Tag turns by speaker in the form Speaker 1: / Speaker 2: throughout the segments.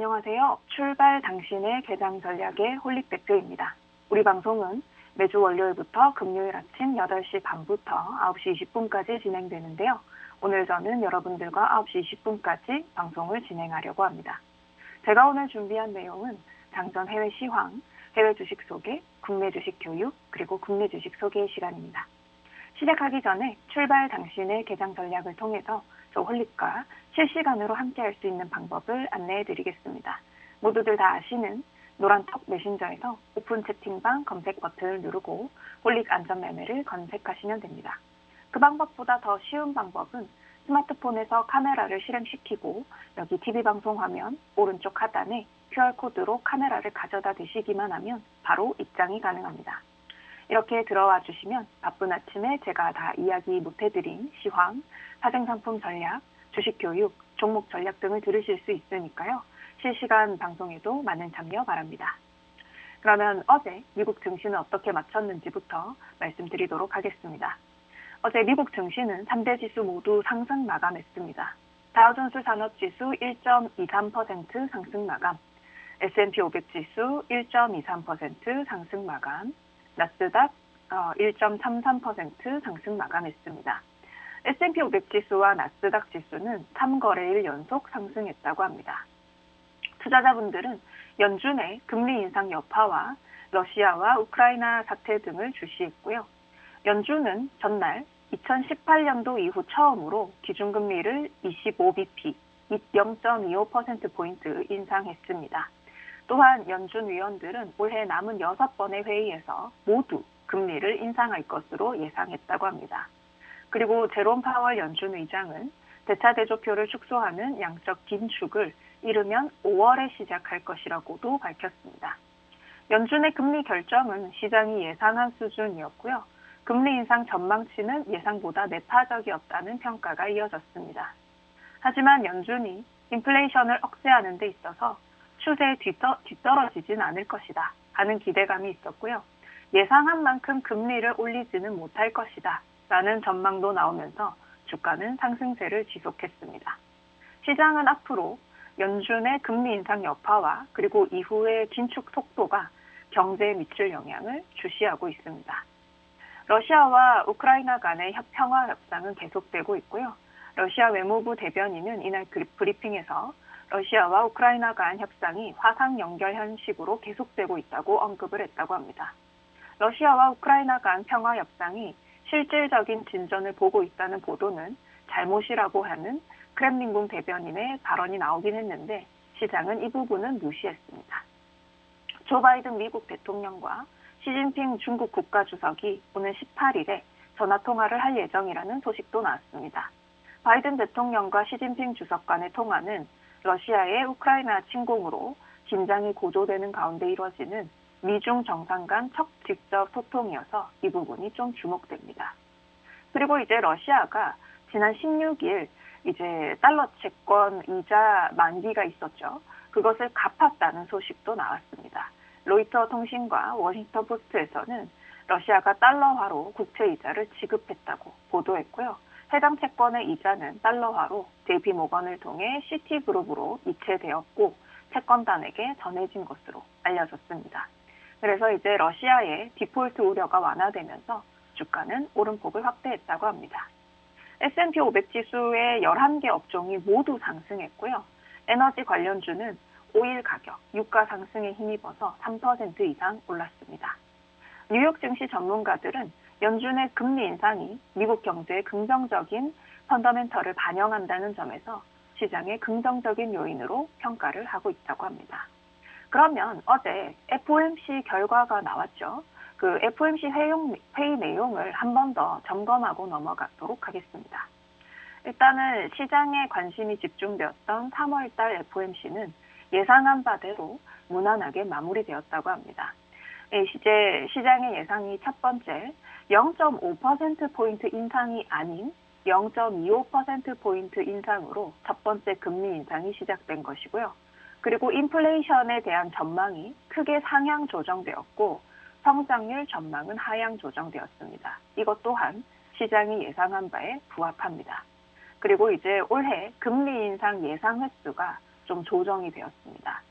Speaker 1: 안녕하세요. 출발 당신의 개장 전략의 홀릭 대표입니다. 우리 방송은 매주 월요일부터 금요일 아침 8시 반부터 9시 20분까지 진행되는데요. 오늘 저는 여러분들과 9시 20분까지 방송을 진행하려고 합니다. 제가 오늘 준비한 내용은 장전 해외 시황, 해외 주식 소개, 국내 주식 교육, 그리고 국내 주식 소개의 시간입니다. 시작하기 전에 출발 당신의 개장 전략을 통해서 저 홀릭과 실시간으로 함께할 수 있는 방법을 안내해 드리겠습니다. 모두들 다 아시는 노란톡 메신저에서 오픈 채팅방 검색 버튼을 누르고 홀릭 안전매매를 검색하시면 됩니다. 그 방법보다 더 쉬운 방법은 스마트폰에서 카메라를 실행시키고 여기 TV방송 화면 오른쪽 하단에 QR코드로 카메라를 가져다 대시기만 하면 바로 입장이 가능합니다. 이렇게 들어와 주시면 바쁜 아침에 제가 다 이야기 못해드린 시황, 사생상품 전략, 주식 교육, 종목 전략 등을 들으실 수 있으니까요. 실시간 방송에도 많은 참여 바랍니다. 그러면 어제 미국 증시는 어떻게 마쳤는지부터 말씀드리도록 하겠습니다. 어제 미국 증시는 3대 지수 모두 상승 마감했습니다. 다우존스 산업지수 1.23% 상승 마감, S&P 500 지수 1.23% 상승 마감, 나스닥 1.33% 상승 마감했습니다. S&P 500 지수와 나스닥 지수는 3거래일 연속 상승했다고 합니다. 투자자분들은 연준의 금리 인상 여파와 러시아와 우크라이나 사태 등을 주시했고요. 연준은 전날 2018년도 이후 처음으로 기준금리를 25bp, 0.25%포인트 인상했습니다. 또한 연준 위원들은 올해 남은 6번의 회의에서 모두 금리를 인상할 것으로 예상했다고 합니다. 그리고 제롬 파월 연준 의장은 대차 대조표를 축소하는 양적 긴축을 이르면 5월에 시작할 것이라고도 밝혔습니다. 연준의 금리 결정은 시장이 예상한 수준이었고요. 금리 인상 전망치는 예상보다 내파적이었다는 평가가 이어졌습니다. 하지만 연준이 인플레이션을 억제하는 데 있어서 추세에 뒤떨어지진 않을 것이다 하는 기대감이 있었고요. 예상한 만큼 금리를 올리지는 못할 것이다 라는 전망도 나오면서 주가는 상승세를 지속했습니다. 시장은 앞으로 연준의 금리 인상 여파와 그리고 이후의 긴축 속도가 경제에 미칠 영향을 주시하고 있습니다. 러시아와 우크라이나 간의 평화 협상은 계속되고 있고요. 러시아 외무부 대변인은 이날 브리핑에서 러시아와 우크라이나 간 협상이 화상 연결 형식으로 계속되고 있다고 언급을 했다고 합니다. 러시아와 우크라이나 간 평화 협상이 실질적인 진전을 보고 있다는 보도는 잘못이라고 하는 크렘린궁 대변인의 발언이 나오긴 했는데 시장은 이 부분은 무시했습니다. 조 바이든 미국 대통령과 시진핑 중국 국가주석이 오는 18일에 전화통화를 할 예정이라는 소식도 나왔습니다. 바이든 대통령과 시진핑 주석 간의 통화는 러시아의 우크라이나 침공으로 긴장이 고조되는 가운데 이뤄지는 미중 정상 간 첫 직접 소통이어서 이 부분이 좀 주목됩니다. 그리고 이제 러시아가 지난 16일 이제 달러 채권 이자 만기가 있었죠. 그것을 갚았다는 소식도 나왔습니다. 로이터 통신과 워싱턴 포스트에서는 러시아가 달러화로 국채 이자를 지급했다고 보도했고요. 해당 채권의 이자는 달러화로 JP 모건을 통해 시티그룹으로 이체되었고 채권단에게 전해진 것으로 알려졌습니다. 그래서 이제 러시아의 디폴트 우려가 완화되면서 주가는 오름폭을 확대했다고 합니다. S&P 500 지수의 11개 업종이 모두 상승했고요. 에너지 관련주는 오일 가격, 유가 상승에 힘입어서 3% 이상 올랐습니다. 뉴욕 증시 전문가들은 연준의 금리 인상이 미국 경제의 긍정적인 펀더멘털을 반영한다는 점에서 시장의 긍정적인 요인으로 평가를 하고 있다고 합니다. 그러면 어제 FOMC 결과가 나왔죠. 그 FOMC 회의 내용을 한 번 더 점검하고 넘어가도록 하겠습니다. 일단은 시장에 관심이 집중되었던 3월달 FOMC는 예상한 바대로 무난하게 마무리되었다고 합니다. 이제 시장의 예상이 첫 번째 0.5%포인트 인상이 아닌 0.25%포인트 인상으로 첫 번째 금리 인상이 시작된 것이고요. 그리고 인플레이션에 대한 전망이 크게 상향 조정되었고 성장률 전망은 하향 조정되었습니다. 이것 또한 시장이 예상한 바에 부합합니다. 그리고 이제 올해 금리 인상 예상 횟수가 좀 조정이 되었습니다.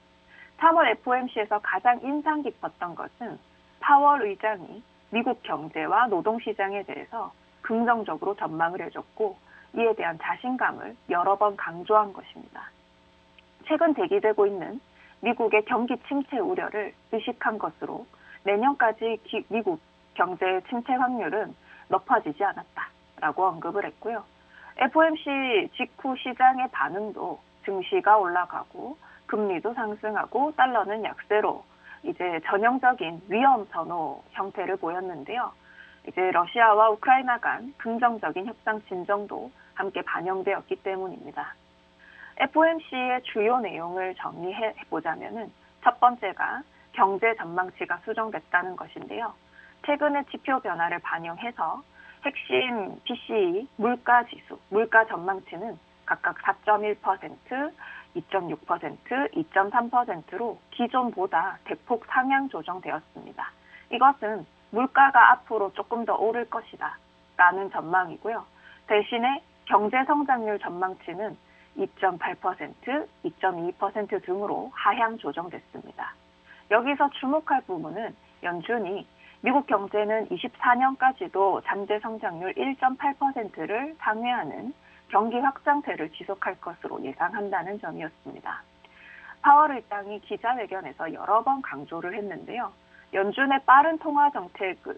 Speaker 1: 3월 FOMC에서 가장 인상 깊었던 것은 파월 의장이 미국 경제와 노동시장에 대해서 긍정적으로 전망을 해줬고 이에 대한 자신감을 여러 번 강조한 것입니다. 최근 대기되고 있는 미국의 경기 침체 우려를 의식한 것으로 내년까지 미국 경제의 침체 확률은 높아지지 않았다라고 언급을 했고요. FOMC 직후 시장의 반응도 증시가 올라가고 금리도 상승하고 달러는 약세로 이제 전형적인 위험 선호 형태를 보였는데요. 이제 러시아와 우크라이나 간 긍정적인 협상 진정도 함께 반영되었기 때문입니다. FOMC의 주요 내용을 정리해 보자면은 첫 번째가 경제 전망치가 수정됐다는 것인데요. 최근의 지표 변화를 반영해서 핵심 PCE 물가 지수, 물가 전망치는 각각 4.1%, 2.6%, 2.3%로 기존보다 대폭 상향 조정되었습니다. 이것은 물가가 앞으로 조금 더 오를 것이다 라는 전망이고요. 대신에 경제 성장률 전망치는 2.8%, 2.2% 등으로 하향 조정됐습니다. 여기서 주목할 부분은 연준이 미국 경제는 24년까지도 잠재 성장률 1.8%를 상회하는 경기 확장세를 지속할 것으로 예상한다는 점이었습니다. 파월 의장이 기자회견에서 여러 번 강조를 했는데요. 연준의 빠른 통화 정책을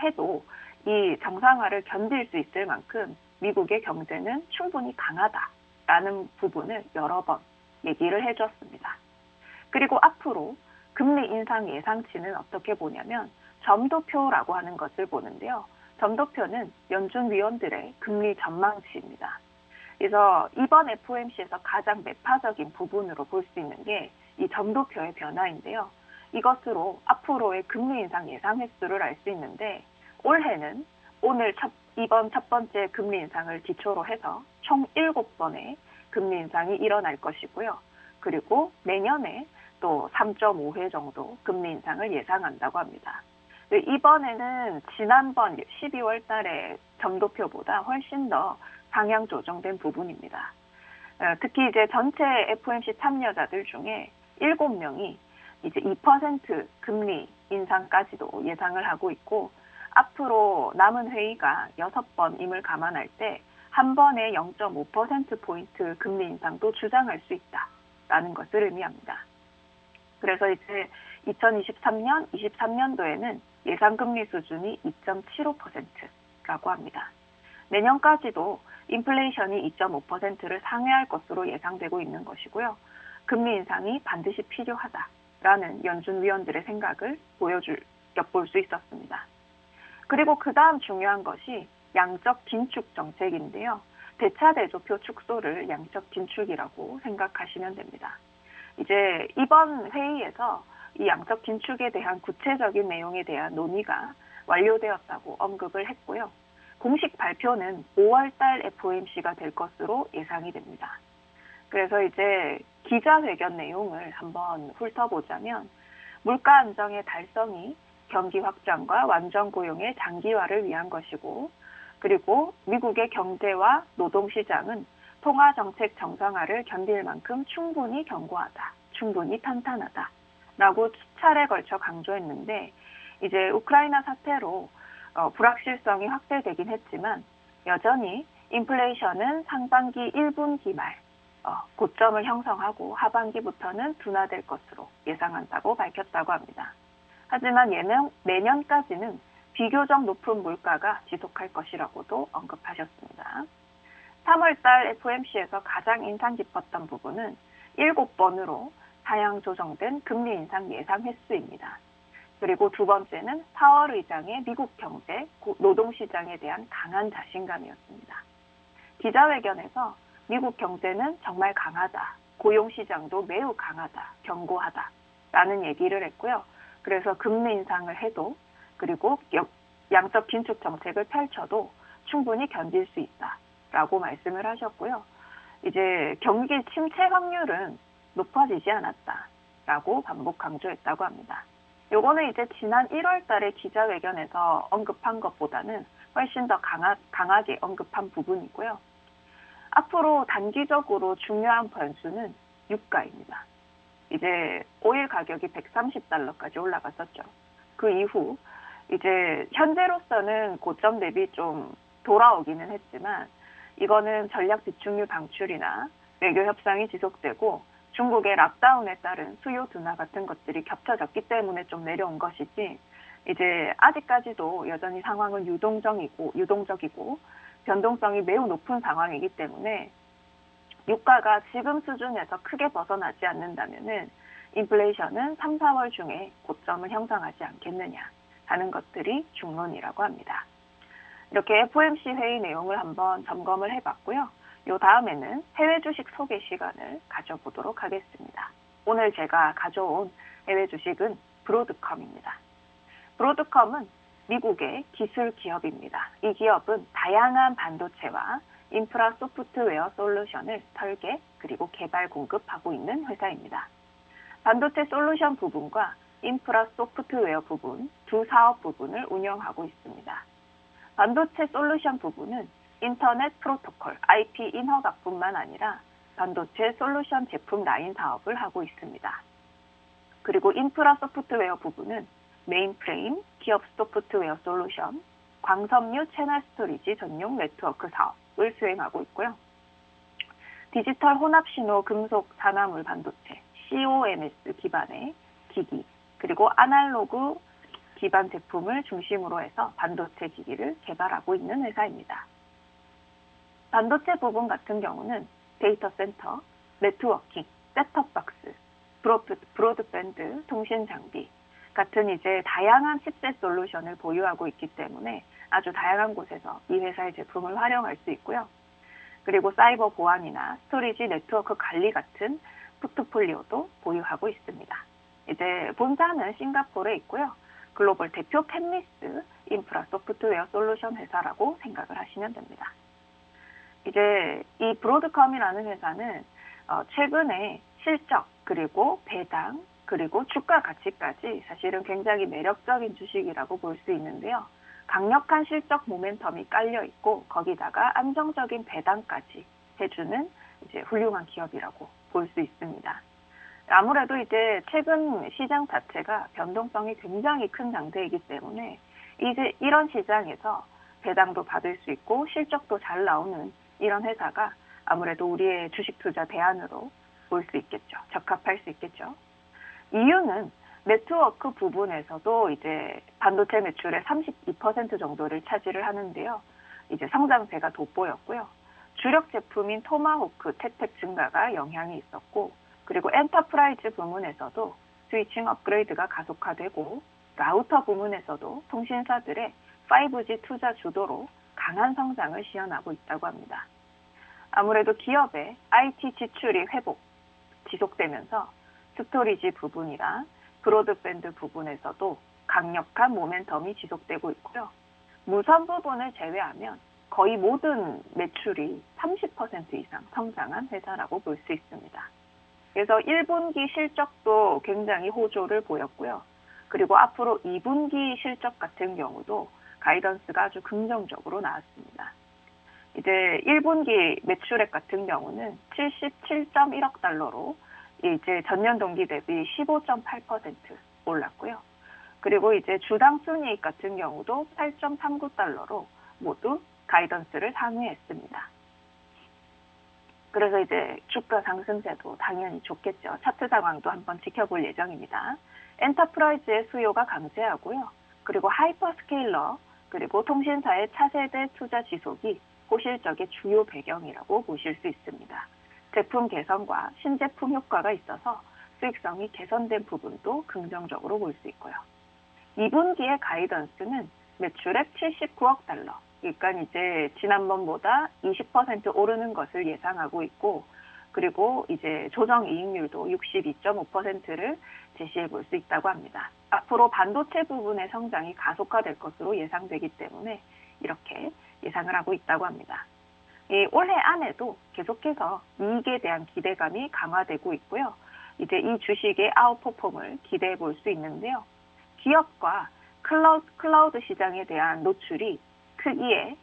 Speaker 1: 해도 이 정상화를 견딜 수 있을 만큼 미국의 경제는 충분히 강하다라는 부분을 여러 번 얘기를 해줬습니다. 그리고 앞으로 금리 인상 예상치는 어떻게 보냐면 점도표라고 하는 것을 보는데요. 점도표는 연준 위원들의 금리 전망치입니다. 그래서 이번 FOMC에서 가장 매파적인 부분으로 볼 수 있는 게 이 점도표의 변화인데요. 이것으로 앞으로의 금리 인상 예상 횟수를 알 수 있는데 올해는 이번 첫 번째 금리 인상을 기초로 해서 총 7번의 금리 인상이 일어날 것이고요. 그리고 내년에 또 3.5회 정도 금리 인상을 예상한다고 합니다. 이번에는 지난번 12월 달에 점도표보다 훨씬 더 상향 조정된 부분입니다. 특히 이제 전체 FOMC 참여자들 중에 7명이 이제 2% 금리 인상까지도 예상을 하고 있고 앞으로 남은 회의가 6번임을 감안할 때 한 번에 0.5%포인트 금리 인상도 주장할 수 있다라는 것을 의미합니다. 그래서 이제 2023년, 23년도에는 예상금리 수준이 2.75%라고 합니다. 내년까지도 인플레이션이 2.5%를 상회할 것으로 예상되고 있는 것이고요. 금리 인상이 반드시 필요하다라는 연준 위원들의 생각을 엿볼 수 있었습니다. 그리고 그 다음 중요한 것이 양적 긴축 정책인데요. 대차대조표 축소를 양적 긴축이라고 생각하시면 됩니다. 이제 이번 회의에서 이 양적 긴축에 대한 구체적인 내용에 대한 논의가 완료되었다고 언급을 했고요. 공식 발표는 5월달 FOMC가 될 것으로 예상이 됩니다. 그래서 이제 기자회견 내용을 한번 훑어보자면 물가 안정의 달성이 경기 확장과 완전 고용의 장기화를 위한 것이고 그리고 미국의 경제와 노동시장은 통화정책 정상화를 견딜 만큼 충분히 견고하다, 충분히 탄탄하다 라고 수차례 걸쳐 강조했는데 이제 우크라이나 사태로 불확실성이 확대되긴 했지만 여전히 인플레이션은 상반기 1분기 말 고점을 형성하고 하반기부터는 둔화될 것으로 예상한다고 밝혔다고 합니다. 하지만 내년까지는 비교적 높은 물가가 지속할 것이라고도 언급하셨습니다. 3월달 FOMC에서 가장 인상 깊었던 부분은 7번으로 하향 조정된 금리 인상 예상 횟수입니다. 그리고 두 번째는 파월 의장의 미국 경제, 노동시장에 대한 강한 자신감이었습니다. 기자회견에서 미국 경제는 정말 강하다, 고용시장도 매우 강하다, 견고하다 라는 얘기를 했고요. 그래서 금리 인상을 해도 그리고 양적 긴축 정책을 펼쳐도 충분히 견딜 수 있다라고 말씀을 하셨고요. 이제 경기 침체 확률은 높아지지 않았다라고 반복 강조했다고 합니다. 요거는 이제 지난 1월 달에 기자회견에서 언급한 것보다는 훨씬 더 강하게 언급한 부분이고요. 앞으로 단기적으로 중요한 변수는 유가입니다. 이제 오일 가격이 130달러까지 올라갔었죠. 그 이후 이제 현재로서는 고점 대비 좀 돌아오기는 했지만 이거는 전략 비축류 방출이나 외교 협상이 지속되고 중국의 락다운에 따른 수요 둔화 같은 것들이 겹쳐졌기 때문에 좀 내려온 것이지 이제 아직까지도 여전히 상황은 유동적이고 변동성이 매우 높은 상황이기 때문에 유가가 지금 수준에서 크게 벗어나지 않는다면은 인플레이션은 3, 4월 중에 고점을 형성하지 않겠느냐 하는 것들이 중론이라고 합니다. 이렇게 FOMC 회의 내용을 한번 점검을 해봤고요. 요 다음에는 해외 주식 소개 시간을 가져보도록 하겠습니다. 오늘 제가 가져온 해외 주식은 브로드컴입니다. 브로드컴은 미국의 기술 기업입니다. 이 기업은 다양한 반도체와 인프라 소프트웨어 솔루션을 설계 그리고 개발 공급하고 있는 회사입니다. 반도체 솔루션 부분과 인프라 소프트웨어 부분 두 사업 부분을 운영하고 있습니다. 반도체 솔루션 부분은 인터넷 프로토콜, IP 인허가뿐만 아니라 반도체 솔루션 제품 라인 사업을 하고 있습니다. 그리고 인프라 소프트웨어 부분은 메인프레임, 기업 소프트웨어 솔루션, 광섬유 채널 스토리지 전용 네트워크 사업을 수행하고 있고요. 디지털 혼합신호 금속 산화물 반도체, COMS 기반의 기기, 그리고 아날로그 기반 제품을 중심으로 해서 반도체 기기를 개발하고 있는 회사입니다. 반도체 부분 같은 경우는 데이터 센터, 네트워킹, 셋톱박스, 브로드밴드, 통신 장비 같은 이제 다양한 칩셋 솔루션을 보유하고 있기 때문에 아주 다양한 곳에서 이 회사의 제품을 활용할 수 있고요. 그리고 사이버 보안이나 스토리지 네트워크 관리 같은 포트폴리오도 보유하고 있습니다. 이제 본사는 싱가포르에 있고요. 글로벌 대표 캔리스 인프라 소프트웨어 솔루션 회사라고 생각을 하시면 됩니다. 이제 이 브로드컴이라는 회사는 최근에 실적 그리고 배당 그리고 주가 가치까지 사실은 굉장히 매력적인 주식이라고 볼 수 있는데요. 강력한 실적 모멘텀이 깔려 있고 거기다가 안정적인 배당까지 해주는 이제 훌륭한 기업이라고 볼 수 있습니다. 아무래도 이제 최근 시장 자체가 변동성이 굉장히 큰 상태이기 때문에 이제 이런 시장에서 배당도 받을 수 있고 실적도 잘 나오는 이런 회사가 아무래도 우리의 주식 투자 대안으로 볼 수 있겠죠. 적합할 수 있겠죠. 이유는 네트워크 부분에서도 이제 반도체 매출의 32% 정도를 차지를 하는데요. 이제 성장세가 돋보였고요. 주력 제품인 토마호크 태택 증가가 영향이 있었고, 그리고 엔터프라이즈 부문에서도 스위칭 업그레이드가 가속화되고, 라우터 부문에서도 통신사들의 5G 투자 주도로 강한 성장을 시현하고 있다고 합니다. 아무래도 기업의 IT 지출이 지속되면서 스토리지 부분이랑 브로드밴드 부분에서도 강력한 모멘텀이 지속되고 있고요. 무선 부분을 제외하면 거의 모든 매출이 30% 이상 성장한 회사라고 볼 수 있습니다. 그래서 1분기 실적도 굉장히 호조를 보였고요. 그리고 앞으로 2분기 실적 같은 경우도 가이던스가 아주 긍정적으로 나왔습니다. 이제 1분기 매출액 같은 경우는 77.1억 달러로 이제 전년 동기 대비 15.8% 올랐고요. 그리고 이제 주당 순이익 같은 경우도 8.39달러로 모두 가이던스를 상회했습니다. 그래서 이제 주가 상승세도 당연히 좋겠죠. 차트 상황도 한번 지켜볼 예정입니다. 엔터프라이즈의 수요가 강세하고요. 그리고 하이퍼스케일러 그리고 통신사의 차세대 투자 지속이 호실적의 주요 배경이라고 보실 수 있습니다. 제품 개선과 신제품 효과가 있어서 수익성이 개선된 부분도 긍정적으로 볼 수 있고요. 2분기의 가이던스는 매출액 79억 달러, 그러니까 이제 지난번보다 20% 오르는 것을 예상하고 있고, 그리고 이제 조정 이익률도 62.5%를 제시해 볼 수 있다고 합니다. 앞으로 반도체 부분의 성장이 가속화될 것으로 예상되기 때문에 이렇게 예상을 하고 있다고 합니다. 올해 안에도 계속해서 이익에 대한 기대감이 강화되고 있고요. 이제 이 주식의 아웃퍼폼을 기대해 볼 수 있는데요. 기업과 클라우드 시장에 대한 노출이 크기에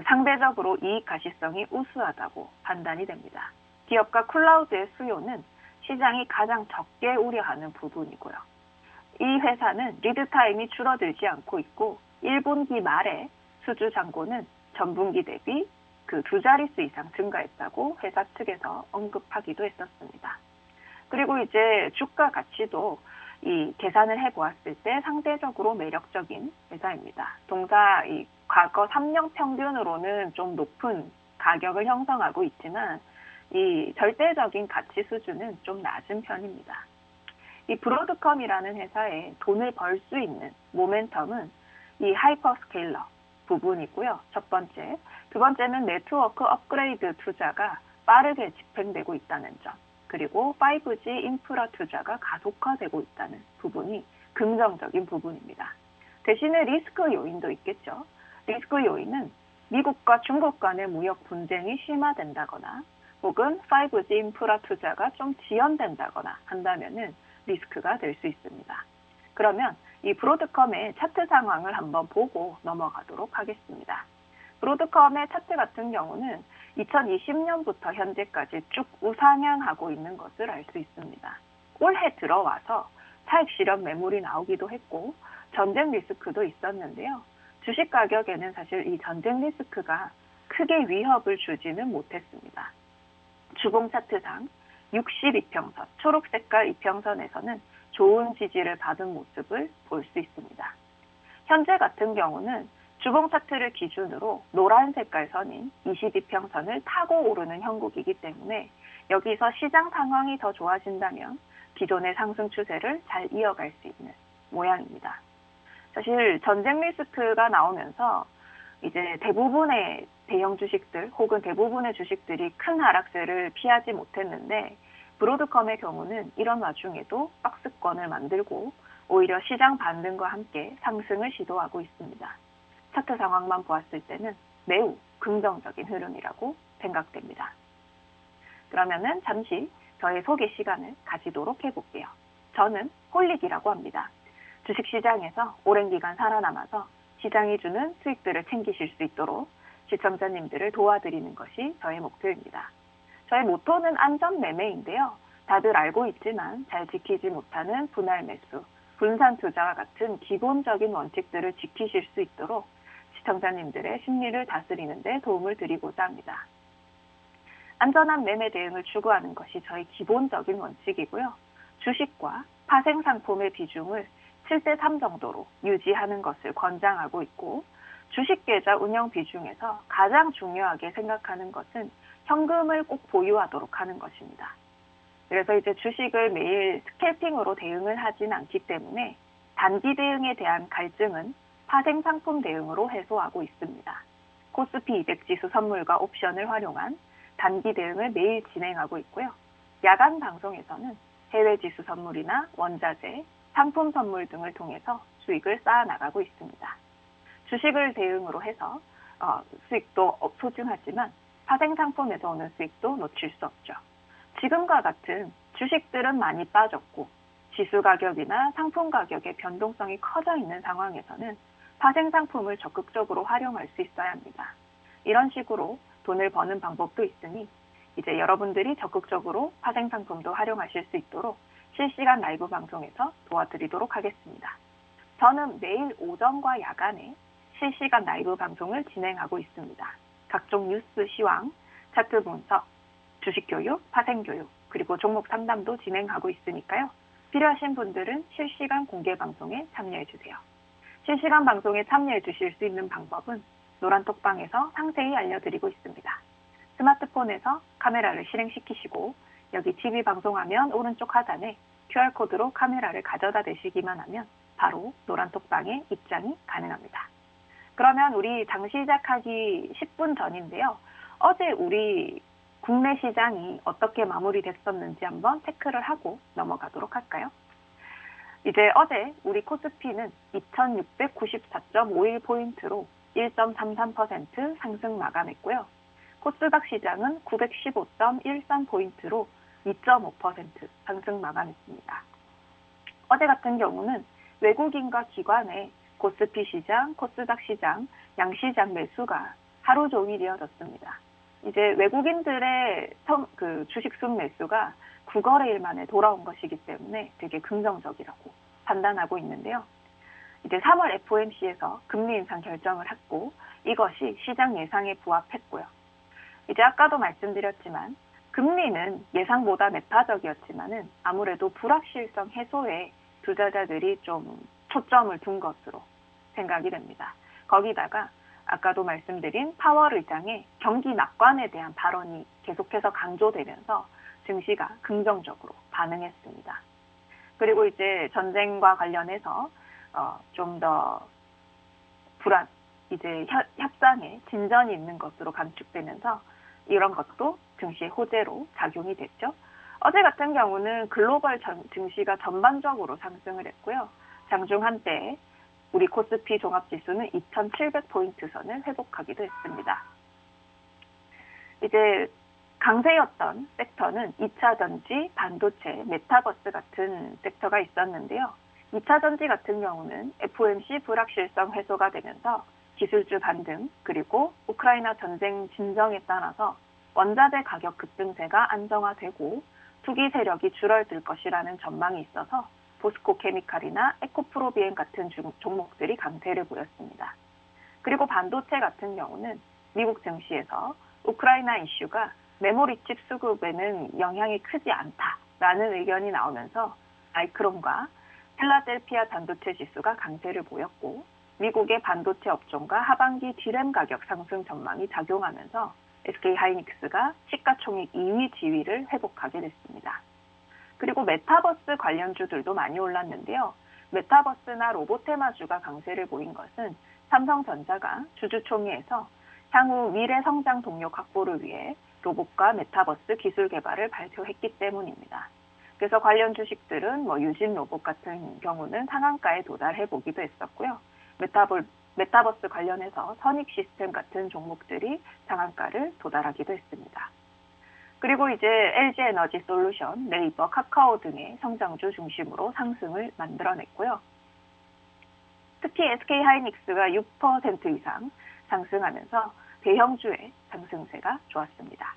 Speaker 1: 상대적으로 이익 가시성이 우수하다고 판단이 됩니다. 기업과 클라우드의 수요는 시장이 가장 적게 우려하는 부분이고요. 이 회사는 리드 타임이 줄어들지 않고 있고 1분기 말에 수주 잔고는 전분기 대비 그 2자릿수 이상 증가했다고 회사 측에서 언급하기도 했었습니다. 그리고 이제 주가 가치도 이 계산을 해보았을 때 상대적으로 매력적인 회사입니다. 동사 이 과거 3년 평균으로는 좀 높은 가격을 형성하고 있지만 이 절대적인 가치 수준은 좀 낮은 편입니다. 이 브로드컴이라는 회사에 돈을 벌 수 있는 모멘텀은 이 하이퍼스케일러 부분이고요. 첫 번째. 두 번째는 네트워크 업그레이드 투자가 빠르게 집행되고 있다는 점. 그리고 5G 인프라 투자가 가속화되고 있다는 부분이 긍정적인 부분입니다. 대신에 리스크 요인도 있겠죠. 리스크 요인은 미국과 중국 간의 무역 분쟁이 심화된다거나 혹은 5G 인프라 투자가 좀 지연된다거나 한다면은 리스크가 될 수 있습니다. 그러면 이 브로드컴의 차트 상황을 한번 보고 넘어가도록 하겠습니다. 브로드컴의 차트 같은 경우는 2020년부터 현재까지 쭉 우상향하고 있는 것을 알 수 있습니다. 올해 들어와서 차익 실현 매물이 나오기도 했고 전쟁 리스크도 있었는데요. 주식 가격에는 사실 이 전쟁 리스크가 크게 위협을 주지는 못했습니다. 주봉 차트상 62평선, 초록 색깔 이평선에서는 좋은 지지를 받은 모습을 볼 수 있습니다. 현재 같은 경우는 주봉 차트를 기준으로 노란 색깔 선인 22평선을 타고 오르는 형국이기 때문에 여기서 시장 상황이 더 좋아진다면 기존의 상승 추세를 잘 이어갈 수 있는 모양입니다. 사실 전쟁 리스크가 나오면서 이제 대부분의 대형 주식들 혹은 대부분의 주식들이 큰 하락세를 피하지 못했는데 브로드컴의 경우는 이런 와중에도 박스권을 만들고 오히려 시장 반등과 함께 상승을 시도하고 있습니다. 차트 상황만 보았을 때는 매우 긍정적인 흐름이라고 생각됩니다. 그러면은 잠시 저의 소개 시간을 가지도록 해볼게요. 저는 홀릭이라고 합니다. 주식시장에서 오랜 기간 살아남아서 시장이 주는 수익들을 챙기실 수 있도록 시청자님들을 도와드리는 것이 저의 목표입니다. 저의 모토는 안전 매매인데요. 다들 알고 있지만 잘 지키지 못하는 분할 매수, 분산 투자와 같은 기본적인 원칙들을 지키실 수 있도록 시청자님들의 심리를 다스리는 데 도움을 드리고자 합니다. 안전한 매매 대응을 추구하는 것이 저희 기본적인 원칙이고요. 주식과 파생 상품의 비중을 7대3 정도로 유지하는 것을 권장하고 있고 주식계좌 운영 비중에서 가장 중요하게 생각하는 것은 현금을 꼭 보유하도록 하는 것입니다. 그래서 이제 주식을 매일 스캘핑으로 대응을 하진 않기 때문에 단기 대응에 대한 갈증은 파생 상품 대응으로 해소하고 있습니다. 코스피 200 지수 선물과 옵션을 활용한 단기 대응을 매일 진행하고 있고요. 야간 방송에서는 해외 지수 선물이나 원자재, 상품 선물 등을 통해서 수익을 쌓아나가고 있습니다. 주식을 대응으로 해서 수익도 소중하지만 파생 상품에서 오는 수익도 놓칠 수 없죠. 지금과 같은 주식들은 많이 빠졌고 지수 가격이나 상품 가격의 변동성이 커져 있는 상황에서는 파생 상품을 적극적으로 활용할 수 있어야 합니다. 이런 식으로 돈을 버는 방법도 있으니 이제 여러분들이 적극적으로 파생 상품도 활용하실 수 있도록 실시간 라이브 방송에서 도와드리도록 하겠습니다. 저는 매일 오전과 야간에 실시간 라이브 방송을 진행하고 있습니다. 각종 뉴스 시황, 차트 분석, 주식 교육, 파생 교육, 그리고 종목 상담도 진행하고 있으니까요. 필요하신 분들은 실시간 공개 방송에 참여해 주세요. 실시간 방송에 참여해 주실 수 있는 방법은 노란톡방에서 상세히 알려드리고 있습니다. 스마트폰에서 카메라를 실행시키시고 여기 TV 방송화면 오른쪽 하단에 QR코드로 카메라를 가져다 대시기만 하면 바로 노란톡방에 입장이 가능합니다. 그러면 우리 장 시작하기 10분 전인데요. 어제 우리 국내 시장이 어떻게 마무리됐었는지 한번 체크를 하고 넘어가도록 할까요? 이제 어제 우리 코스피는 2694.51포인트로 1.33% 상승 마감했고요. 코스닥 시장은 915.13포인트로 2.5% 상승 마감했습니다. 어제 같은 경우는 외국인과 기관의 코스피 시장, 코스닥 시장, 양시장 매수가 하루 종일 이어졌습니다. 이제 외국인들의 주식 순매수가 9거래일 만에 돌아온 것이기 때문에 되게 긍정적이라고 판단하고 있는데요. 이제 3월 FOMC에서 금리 인상 결정을 했고 이것이 시장 예상에 부합했고요. 이제 아까도 말씀드렸지만 금리는 예상보다 매타적이었지만은 아무래도 불확실성 해소에 투자자들이 좀 초점을 둔 것으로 생각이 됩니다. 거기다가 아까도 말씀드린 파월 의장의 경기 낙관에 대한 발언이 계속해서 강조되면서 증시가 긍정적으로 반응했습니다. 그리고 이제 전쟁과 관련해서 좀 더 이제 협상에 진전이 있는 것으로 감축되면서 이런 것도 증시의 호재로 작용이 됐죠. 어제 같은 경우는 글로벌 증시가 전반적으로 상승을 했고요. 장중 한때 우리 코스피 종합지수는 2,700포인트 선을 회복하기도 했습니다. 이제 강세였던 섹터는 2차 전지, 반도체, 메타버스 같은 섹터가 있었는데요. 2차 전지 같은 경우는 FOMC 불확실성 해소가 되면서 기술주 반등, 그리고 우크라이나 전쟁 진정에 따라서 원자재 가격 급등세가 안정화되고 투기 세력이 줄어들 것이라는 전망이 있어서 포스코 케미칼이나 에코프로비엠 같은 종목들이 강세를 보였습니다. 그리고 반도체 같은 경우는 미국 증시에서 우크라이나 이슈가 메모리 칩 수급에는 영향이 크지 않다라는 의견이 나오면서 마이크론과 필라델피아 반도체 지수가 강세를 보였고 미국의 반도체 업종과 하반기 디램 가격 상승 전망이 작용하면서 SK하이닉스가 시가총액 2위 지위를 회복하게 됐습니다. 그리고 메타버스 관련주들도 많이 올랐는데요. 메타버스나 로봇테마주가 강세를 보인 것은 삼성전자가 주주총회에서 향후 미래 성장 동력 확보를 위해 로봇과 메타버스 기술 개발을 발표했기 때문입니다. 그래서 관련 주식들은 유진 로봇 같은 경우는 상한가에 도달해 보기도 했었고요. 메타버스 관련해서 선익 시스템 같은 종목들이 상한가를 도달하기도 했습니다. 그리고 이제 LG 에너지 솔루션, 네이버, 카카오 등의 성장주 중심으로 상승을 만들어냈고요. 특히 SK하이닉스가 6% 이상 상승하면서 대형주의 상승세가 좋았습니다.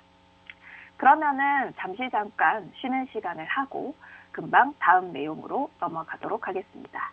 Speaker 1: 그러면은 잠깐 쉬는 시간을 하고 금방 다음 내용으로 넘어가도록 하겠습니다.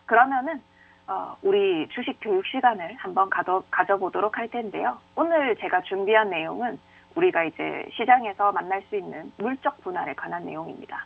Speaker 1: 그러면은 우리 주식 교육 시간을 한번 가져보도록 할 텐데요. 오늘 제가 준비한 내용은 우리가 이제 시장에서 만날 수 있는 물적 분할에 관한 내용입니다.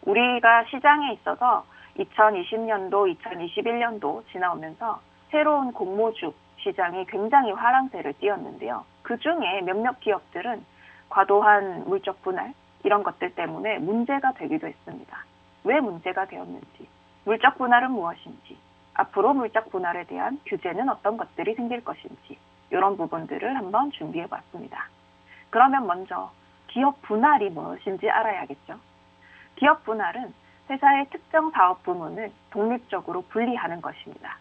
Speaker 1: 우리가 시장에 있어서 2020년도, 2021년도 지나오면서 새로운 공모주 시장이 굉장히 화랑세를 띄었는데요. 그중에 몇몇 기업들은 과도한 물적 분할 이런 것들 때문에 문제가 되기도 했습니다. 왜 문제가 되었는지, 물적 분할은 무엇인지, 앞으로 물적 분할에 대한 규제는 어떤 것들이 생길 것인지 이런 부분들을 한번 준비해 봤습니다. 그러면 먼저 기업 분할이 무엇인지 알아야겠죠. 기업 분할은 회사의 특정 사업 부문을 독립적으로 분리하는 것입니다.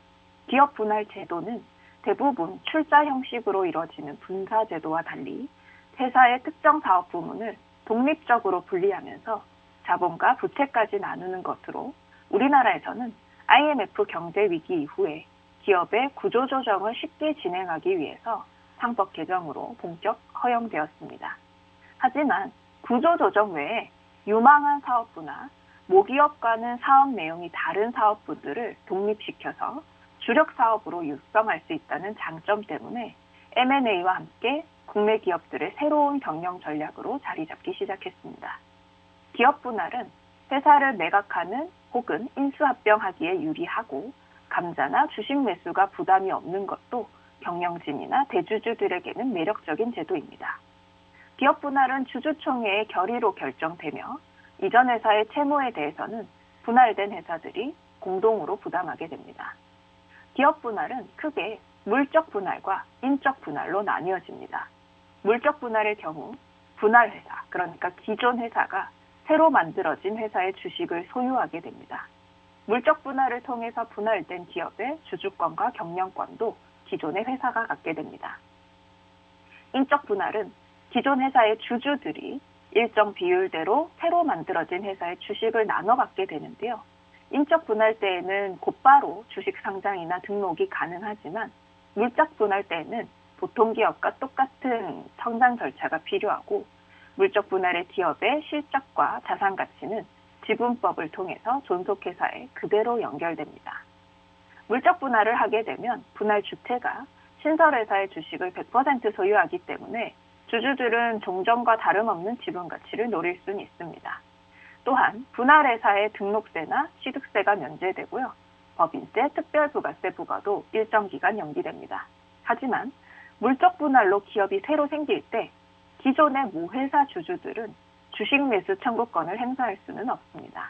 Speaker 1: 기업 분할 제도는 대부분 출자 형식으로 이루어지는 분사 제도와 달리 회사의 특정 사업 부문을 독립적으로 분리하면서 자본과 부채까지 나누는 것으로 우리나라에서는 IMF 경제 위기 이후에 기업의 구조 조정을 쉽게 진행하기 위해서 상법 개정으로 본격 허용되었습니다. 하지만 구조조정 외에 유망한 사업부나 모기업과는 사업 내용이 다른 사업부들을 독립시켜서 주력 사업으로 육성할 수 있다는 장점 때문에 M&A와 함께 국내 기업들의 새로운 경영 전략으로 자리 잡기 시작했습니다. 기업 분할은 회사를 매각하는 혹은 인수합병하기에 유리하고 감자나 주식 매수가 부담이 없는 것도 경영진이나 대주주들에게는 매력적인 제도입니다. 기업 분할은 주주총회의 결의로 결정되며 이전 회사의 채무에 대해서는 분할된 회사들이 공동으로 부담하게 됩니다. 기업 분할은 크게 물적 분할과 인적 분할로 나뉘어집니다. 물적 분할의 경우 분할 회사, 그러니까 기존 회사가 새로 만들어진 회사의 주식을 소유하게 됩니다. 물적 분할을 통해서 분할된 기업의 주주권과 경영권도 기존의 회사가 갖게 됩니다. 인적 분할은 기존 회사의 주주들이 일정 비율대로 새로 만들어진 회사의 주식을 나눠 갖게 되는데요. 인적 분할 때에는 곧바로 주식 상장이나 등록이 가능하지만 물적 분할 때에는 보통 기업과 똑같은 성장 절차가 필요하고 물적 분할의 기업의 실적과 자산 가치는 지분법을 통해서 존속회사에 그대로 연결됩니다. 물적 분할을 하게 되면 분할 주체가 신설회사의 주식을 100% 소유하기 때문에 주주들은 종전과 다름없는 지분 가치를 노릴 수는 있습니다. 또한 분할회사의 등록세나 취득세가 면제되고요. 법인세, 특별부가세 부과도 일정 기간 연기됩니다. 하지만 물적 분할로 기업이 새로 생길 때 기존의 모회사 주주들은 주식 매수 청구권을 행사할 수는 없습니다.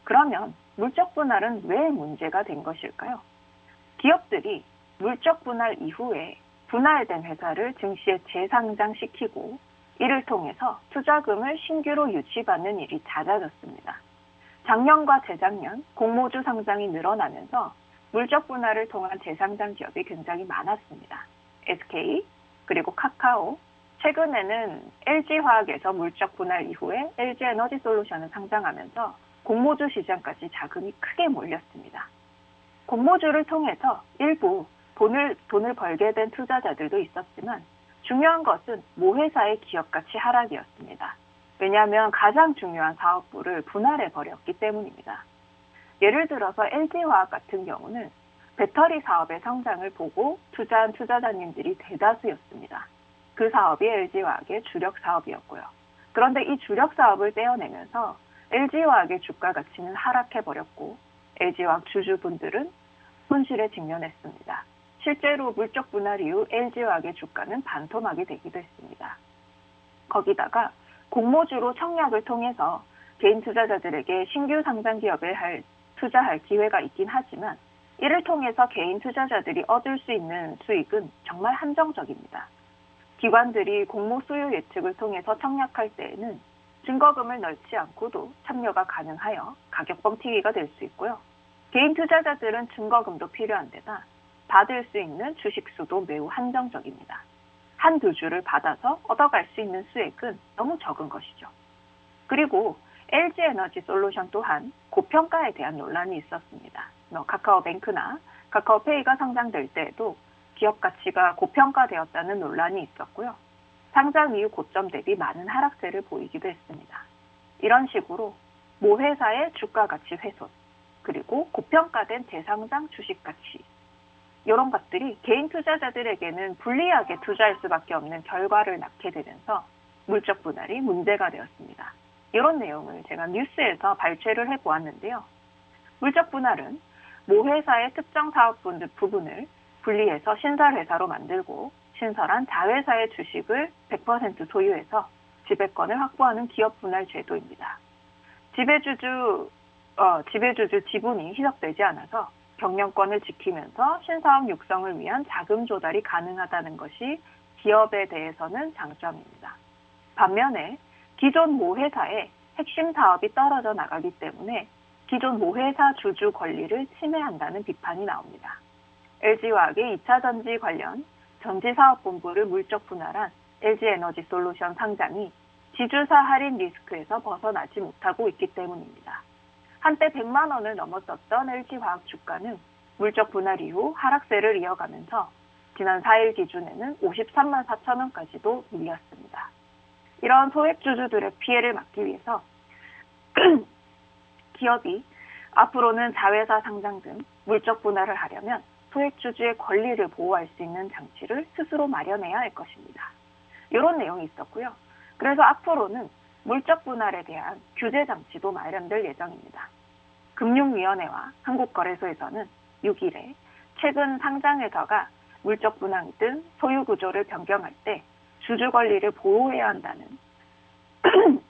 Speaker 1: 그러면 물적 분할은 왜 문제가 된 것일까요? 기업들이 물적 분할 이후에 분할된 회사를 증시에 재상장시키고 이를 통해서 투자금을 신규로 유치받는 일이 잦아졌습니다. 작년과 재작년 공모주 상장이 늘어나면서 물적 분할을 통한 재상장 기업이 굉장히 많았습니다. SK, 그리고 카카오, 최근에는 LG화학에서 물적 분할 이후에 LG에너지솔루션을 상장하면서 공모주 시장까지 자금이 크게 몰렸습니다. 공모주를 통해서 일부 돈을 벌게 된 투자자들도 있었지만 중요한 것은 모회사의 기업가치 하락이었습니다. 왜냐하면 가장 중요한 사업부를 분할해버렸기 때문입니다. 예를 들어서 LG화학 같은 경우는 배터리 사업의 성장을 보고 투자한 투자자님들이 대다수였습니다. 그 사업이 LG화학의 주력 사업이었고요. 그런데 이 주력 사업을 떼어내면서 LG화학의 주가 가치는 하락해버렸고 LG화학 주주분들은 손실에 직면했습니다. 실제로 물적 분할 이후 LG화학의 주가는 반토막이 되기도 했습니다. 거기다가 공모주로 청약을 통해서 개인 투자자들에게 신규 상장 기업에 투자할 기회가 있긴 하지만 이를 통해서 개인 투자자들이 얻을 수 있는 수익은 정말 한정적입니다. 기관들이 공모 수요 예측을 통해서 청약할 때에는 증거금을 넣지 않고도 참여가 가능하여 가격 뻥튀기가 될 수 있고요. 개인 투자자들은 증거금도 필요한 데다 받을 수 있는 주식 수도 매우 한정적입니다. 한두 주를 받아서 얻어갈 수 있는 수익은 너무 적은 것이죠. 그리고 LG에너지솔루션 또한 고평가에 대한 논란이 있었습니다. 카카오뱅크나 카카오페이가 상장될 때에도 기업 가치가 고평가되었다는 논란이 있었고요. 상장 이후 고점 대비 많은 하락세를 보이기도 했습니다. 이런 식으로 모회사의 주가 가치 훼손, 그리고 고평가된 재상장 주식 가치, 이런 것들이 개인 투자자들에게는 불리하게 투자할 수밖에 없는 결과를 낳게 되면서 물적 분할이 문제가 되었습니다. 이런 내용을 제가 뉴스에서 발췌를 해보았는데요. 물적 분할은 모회사의 특정 사업 부분을 분리해서 신설회사로 만들고 신설한 자회사의 주식을 100% 소유해서 지배권을 확보하는 기업 분할 제도입니다. 지배주주 지분이 희석되지 않아서 경영권을 지키면서 신사업 육성을 위한 자금 조달이 가능하다는 것이 기업에 대해서는 장점입니다. 반면에 기존 모회사의 핵심 사업이 떨어져 나가기 때문에 기존 모회사 주주 권리를 침해한다는 비판이 나옵니다. LG화학의 2차 전지 관련 전지사업본부를 물적 분할한 LG에너지솔루션 상장이 지주사 할인 리스크에서 벗어나지 못하고 있기 때문입니다. 한때 100만 원을 넘었었던 LG화학 주가는 물적 분할 이후 하락세를 이어가면서 지난 4일 기준에는 53만 4천 원까지도 밀렸습니다. 이런 소액주주들의 피해를 막기 위해서 기업이 앞으로는 자회사 상장 등 물적 분할을 하려면 소액주주의 권리를 보호할 수 있는 장치를 스스로 마련해야 할 것입니다. 이런 내용이 있었고요. 그래서 앞으로는 물적 분할에 대한 규제 장치도 마련될 예정입니다. 금융위원회와 한국거래소에서는 6일에 최근 상장회사가 물적 분할 등 소유 구조를 변경할 때 주주 권리를 보호해야 한다는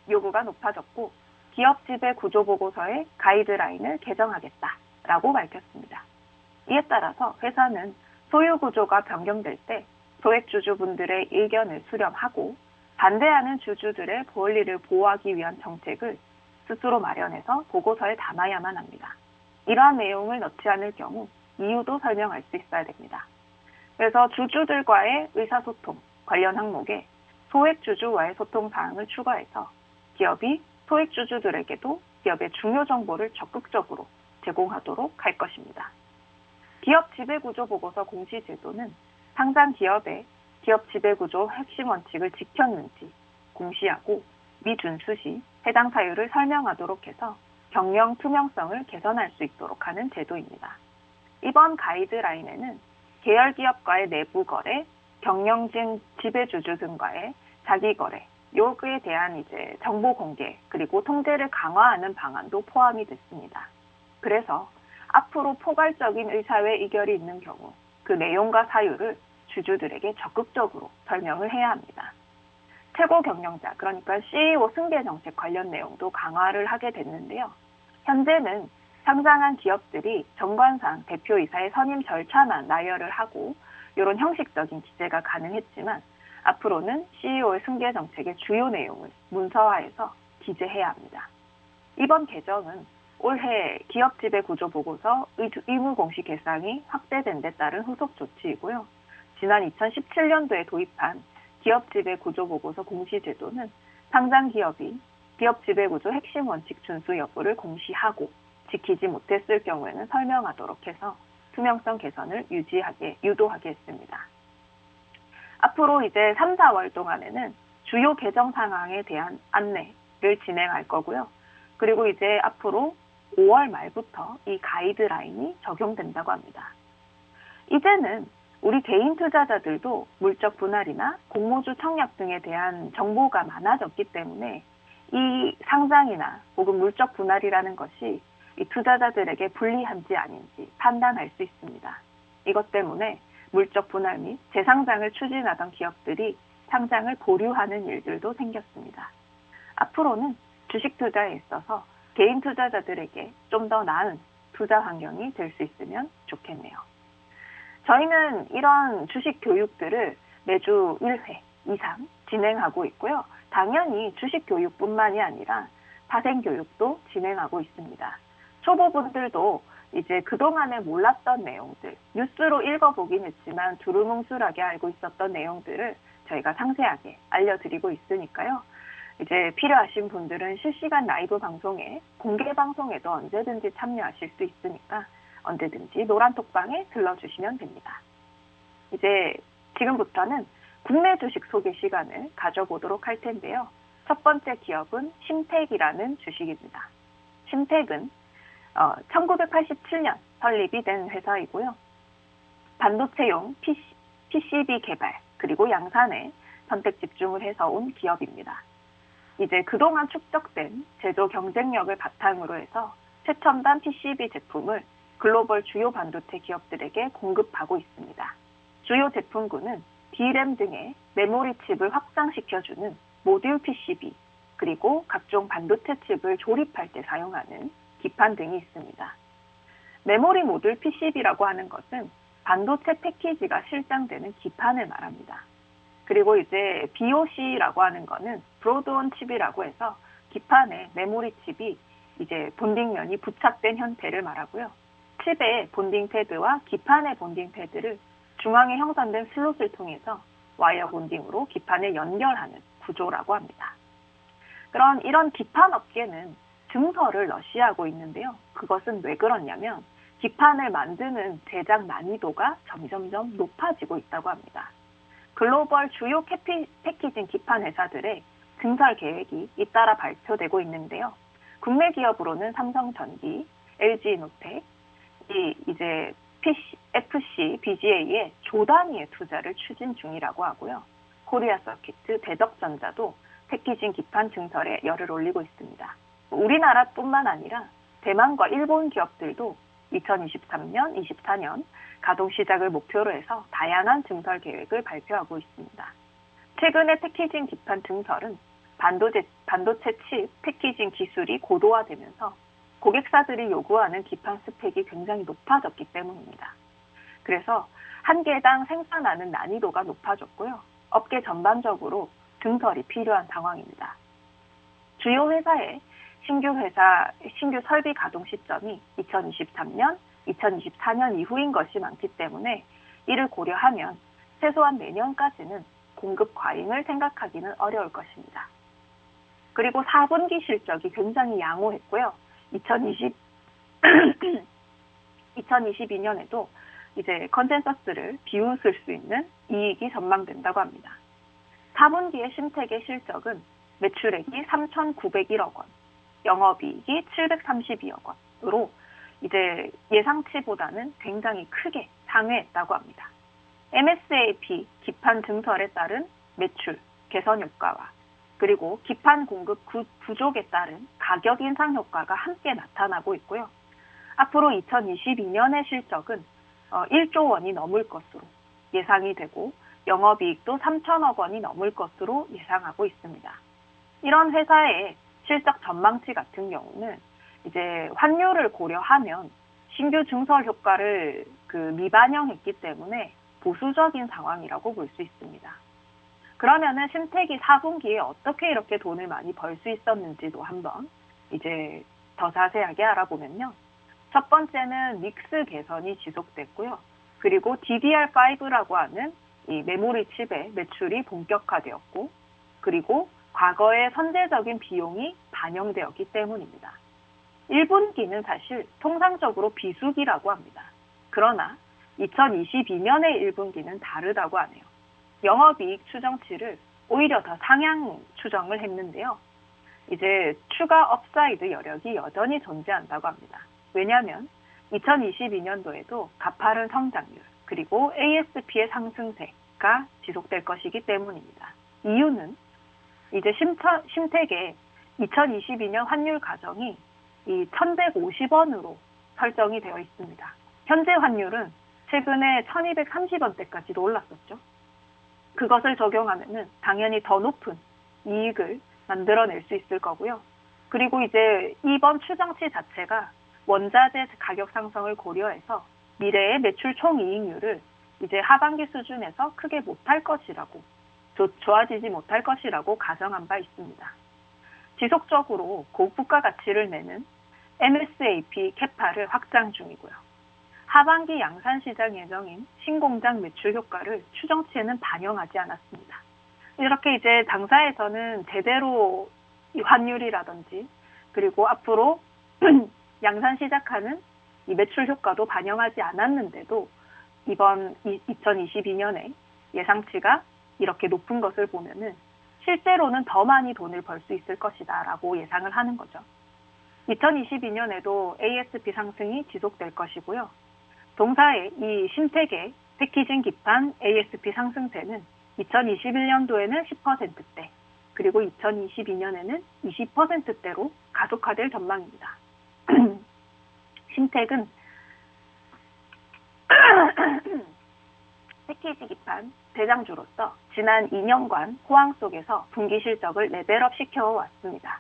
Speaker 1: 요구가 높아졌고 기업 지배 구조 보고서의 가이드라인을 개정하겠다라고 밝혔습니다. 이에 따라서 회사는 소유 구조가 변경될 때 소액주주분들의 의견을 수렴하고 반대하는 주주들의 권리를 보호하기 위한 정책을 스스로 마련해서 보고서에 담아야만 합니다. 이러한 내용을 넣지 않을 경우 이유도 설명할 수 있어야 됩니다. 그래서 주주들과의 의사소통 관련 항목에 소액주주와의 소통 사항을 추가해서 기업이 소액주주들에게도 기업의 중요 정보를 적극적으로 제공하도록 할 것입니다. 기업 지배구조 보고서 공시 제도는 상장 기업의 기업 지배구조 핵심 원칙을 지켰는지 공시하고 미준수 시 해당 사유를 설명하도록 해서 경영 투명성을 개선할 수 있도록 하는 제도입니다. 이번 가이드라인에는 계열기업과의 내부 거래, 경영진 지배주주 등과의 자기 거래, 요구에 대한 이제 정보 공개 그리고 통제를 강화하는 방안도 포함이 됐습니다. 그래서 앞으로 포괄적인 의사회 의결이 있는 경우 그 내용과 사유를 주주들에게 적극적으로 설명을 해야 합니다. 최고 경영자, 그러니까 CEO 승계 정책 관련 내용도 강화를 하게 됐는데요. 현재는 상장한 기업들이 정관상 대표이사의 선임 절차만 나열을 하고 이런 형식적인 기재가 가능했지만 앞으로는 CEO의 승계 정책의 주요 내용을 문서화해서 기재해야 합니다. 이번 개정은 올해 기업 지배 구조 보고서 의무 공시 개상이 확대된 데 따른 후속 조치이고요. 지난 2017년도에 도입한 기업 지배 구조 보고서 공시 제도는 상장 기업이 기업 지배 구조 핵심 원칙 준수 여부를 공시하고 지키지 못했을 경우에는 설명하도록 해서 투명성 개선을 유도하게 했습니다. 앞으로 이제 3, 4월 동안에는 주요 개정 상황에 대한 안내를 진행할 거고요. 그리고 이제 앞으로 5월 말부터 이 가이드라인이 적용된다고 합니다. 이제는 우리 개인 투자자들도 물적 분할이나 공모주 청약 등에 대한 정보가 많아졌기 때문에 이 상장이나 혹은 물적 분할이라는 것이 이 투자자들에게 불리한지 아닌지 판단할 수 있습니다. 이것 때문에 물적 분할 및 재상장을 추진하던 기업들이 상장을 보류하는 일들도 생겼습니다. 앞으로는 주식 투자에 있어서 개인 투자자들에게 좀 더 나은 투자 환경이 될 수 있으면 좋겠네요. 저희는 이런 주식 교육들을 매주 1회 이상 진행하고 있고요. 당연히 주식 교육뿐만이 아니라 사생 교육도 진행하고 있습니다. 초보분들도 이제 그동안에 몰랐던 내용들, 뉴스로 읽어보긴 했지만 두루뭉술하게 알고 있었던 내용들을 저희가 상세하게 알려드리고 있으니까요. 이제 필요하신 분들은 실시간 라이브 방송에, 공개 방송에도 언제든지 참여하실 수 있으니까 언제든지 노란톡방에 들러주시면 됩니다. 이제 지금부터는 국내 주식 소개 시간을 가져보도록 할 텐데요. 첫 번째 기업은 심택이라는 주식입니다. 심택은 1987년 설립이 된 회사이고요. 반도체용 PCB 개발 그리고 양산에 선택 집중을 해서 온 기업입니다. 이제 그동안 축적된 제조 경쟁력을 바탕으로 해서 최첨단 PCB 제품을 글로벌 주요 반도체 기업들에게 공급하고 있습니다. 주요 제품군은 D램 등의 메모리 칩을 확장시켜주는 모듈 PCB, 그리고 각종 반도체 칩을 조립할 때 사용하는 기판 등이 있습니다. 메모리 모듈 PCB라고 하는 것은 반도체 패키지가 실장되는 기판을 말합니다. 그리고 이제 BOC라고 하는 거는 브로드온 칩이라고 해서 기판에 메모리 칩이 이제 본딩면이 부착된 형태를 말하고요. 칩의 본딩 패드와 기판의 본딩 패드를 중앙에 형성된 슬롯을 통해서 와이어 본딩으로 기판에 연결하는 구조라고 합니다. 그런 이런 기판 업계는 증설을 러시아하고 있는데요. 그것은 왜 그렇냐면 기판을 만드는 제작 난이도가 점점점 높아지고 있다고 합니다. 글로벌 주요 패키징 기판 회사들의 증설 계획이 잇따라 발표되고 있는데요. 국내 기업으로는 삼성전기, LG노텍, 이제 FC, BGA의 조 단위의 투자를 추진 중이라고 하고요. 코리아 서키트, 대덕전자도 패키징 기판 증설에 열을 올리고 있습니다. 우리나라뿐만 아니라 대만과 일본 기업들도 2023년, 24년 가동 시작을 목표로 해서 다양한 증설 계획을 발표하고 있습니다. 최근의 패키징 기판 증설은 반도체 칩 패키징 기술이 고도화되면서 고객사들이 요구하는 기판 스펙이 굉장히 높아졌기 때문입니다. 그래서 한 개당 생산하는 난이도가 높아졌고요. 업계 전반적으로 증설이 필요한 상황입니다. 주요 회사의 신규 설비 가동 시점이 2023년, 2024년 이후인 것이 많기 때문에 이를 고려하면 최소한 내년까지는 공급 과잉을 생각하기는 어려울 것입니다. 그리고 4분기 실적이 굉장히 양호했고요. 2022년에도 이제 컨센서스를 비웃을 수 있는 이익이 전망된다고 합니다. 4분기의 신택의 실적은 매출액이 3,901억 원, 영업이익이 732억 원으로 이제 예상치보다는 굉장히 크게 상회했다고 합니다. MSAP 기판 증설에 따른 매출 개선 효과와 그리고 기판 공급 부족에 따른 가격 인상 효과가 함께 나타나고 있고요. 앞으로 2022년의 실적은 1조 원이 넘을 것으로 예상이 되고 영업이익도 3천억 원이 넘을 것으로 예상하고 있습니다. 이런 회사의 실적 전망치 같은 경우는 이제 환율을 고려하면 신규 증설 효과를 미반영했기 때문에 보수적인 상황이라고 볼 수 있습니다. 그러면은 신택이 4분기에 어떻게 이렇게 돈을 많이 벌 수 있었는지도 한번 이제 더 자세하게 알아보면요. 첫 번째는 믹스 개선이 지속됐고요. 그리고 DDR5라고 하는 이 메모리 칩의 매출이 본격화되었고, 그리고 과거의 선제적인 비용이 반영되었기 때문입니다. 1분기는 사실 통상적으로 비수기라고 합니다. 그러나 2022년의 1분기는 다르다고 하네요. 영업이익 추정치를 오히려 더 상향 추정을 했는데요. 이제 추가 업사이드 여력이 여전히 존재한다고 합니다. 왜냐하면 2022년도에도 가파른 성장률 그리고 ASP의 상승세가 지속될 것이기 때문입니다. 이유는 이제 신택의 2022년 환율 가정이 이 1,150원으로 설정이 되어 있습니다. 현재 환율은 최근에 1,230원대까지도 올랐었죠. 그것을 적용하면은 당연히 더 높은 이익을 만들어낼 수 있을 거고요. 그리고 이제 이번 추정치 자체가 원자재 가격 상승을 고려해서 미래의 매출 총이익률을 이제 하반기 수준에서 크게 못할 것이라고, 좋아지지 못할 것이라고 가정한 바 있습니다. 지속적으로 고부가 가치를 내는 MSAP 캐파를 확장 중이고요. 하반기 양산시장 예정인 신공장 매출 효과를 추정치에는 반영하지 않았습니다. 이렇게 이제 당사에서는 제대로 이 환율이라든지 그리고 앞으로 양산 시작하는 이 매출 효과도 반영하지 않았는데도 이번 2022년에 예상치가 이렇게 높은 것을 보면은 실제로는 더 많이 돈을 벌 수 있을 것이다라고 예상을 하는 거죠. 2022년에도 ASP 상승이 지속될 것이고요. 동사의 이 신택의 패키징 기판 ASP 상승세는 2021년도에는 10%대, 그리고 2022년에는 20%대로 가속화될 전망입니다. 신택은 패키지 기판 대장주로서 지난 2년간 호황 속에서 분기 실적을 레벨업 시켜왔습니다.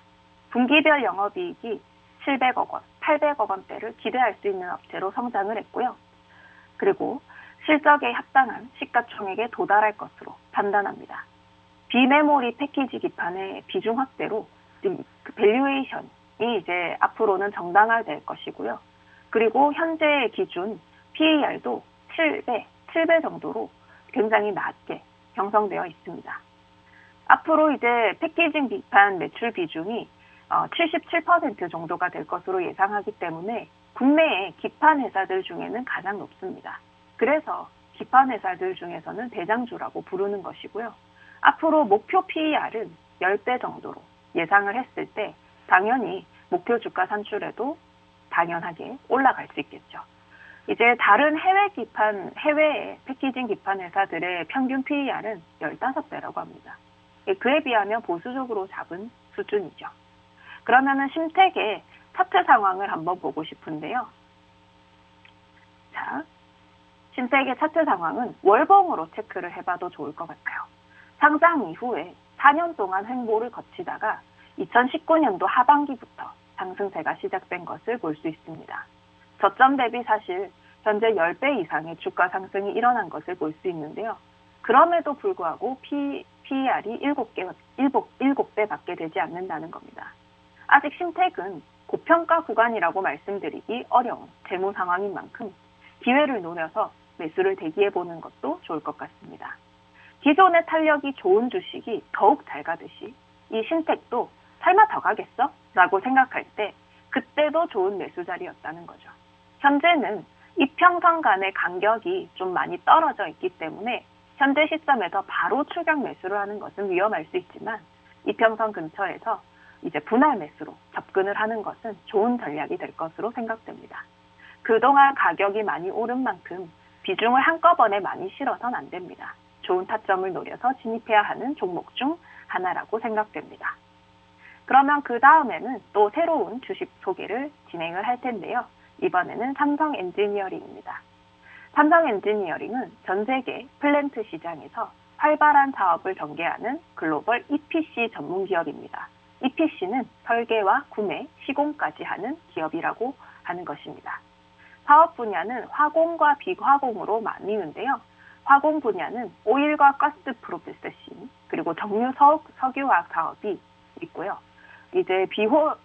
Speaker 1: 분기별 영업이익이 700억 원, 800억 원대를 기대할 수 있는 업체로 성장을 했고요. 그리고 실적에 합당한 시가총액에 도달할 것으로 판단합니다. 비메모리 패키지 기판의 비중 확대로 밸류에이션이 이제 앞으로는 정당화될 것이고요. 그리고 현재 기준 PER도 7배 정도로 굉장히 낮게 형성되어 있습니다. 앞으로 이제 패키징 기판 매출 비중이 77% 정도가 될 것으로 예상하기 때문에 국내의 기판 회사들 중에는 가장 높습니다. 그래서 기판 회사들 중에서는 대장주라고 부르는 것이고요. 앞으로 목표 PER은 10배 정도로 예상을 했을 때 당연히 목표 주가 산출에도 당연하게 올라갈 수 있겠죠. 이제 다른 해외 패키징 기판 회사들의 평균 PER은 15배라고 합니다. 그에 비하면 보수적으로 잡은 수준이죠. 그러면은 심택의 차트 상황을 한번 보고 싶은데요. 자, 심택의 차트 상황은 월봉으로 체크를 해봐도 좋을 것 같아요. 상장 이후에 4년 동안 횡보를 거치다가 2019년도 하반기부터 상승세가 시작된 것을 볼 수 있습니다. 저점 대비 사실 현재 10배 이상의 주가 상승이 일어난 것을 볼 수 있는데요. 그럼에도 불구하고 PER이 7배밖에 되지 않는다는 겁니다. 아직 심택은 고평가 구간이라고 말씀드리기 어려운 재무 상황인 만큼 기회를 노려서 매수를 대기해보는 것도 좋을 것 같습니다. 기존의 탄력이 좋은 주식이 더욱 잘 가듯이 이 심택도 설마 더 가겠어? 라고 생각할 때 그때도 좋은 매수 자리였다는 거죠. 현재는 이평선 간의 간격이 좀 많이 떨어져 있기 때문에 현재 시점에서 바로 추격 매수를 하는 것은 위험할 수 있지만 이평선 근처에서 이제 분할 매수로 접근을 하는 것은 좋은 전략이 될 것으로 생각됩니다. 그동안 가격이 많이 오른 만큼 비중을 한꺼번에 많이 실어서는 안 됩니다. 좋은 타점을 노려서 진입해야 하는 종목 중 하나라고 생각됩니다. 그러면 그 다음에는 또 새로운 주식 소개를 진행을 할 텐데요. 이번에는 삼성 엔지니어링입니다. 삼성 엔지니어링은 전 세계 플랜트 시장에서 활발한 사업을 전개하는 글로벌 EPC 전문 기업입니다. EPC는 설계와 구매, 시공까지 하는 기업이라고 하는 것입니다. 사업 분야는 화공과 비화공으로 나뉘는데요. 화공 분야는 오일과 가스 프로세싱, 그리고 정유 석유화학 사업이 있고요. 이제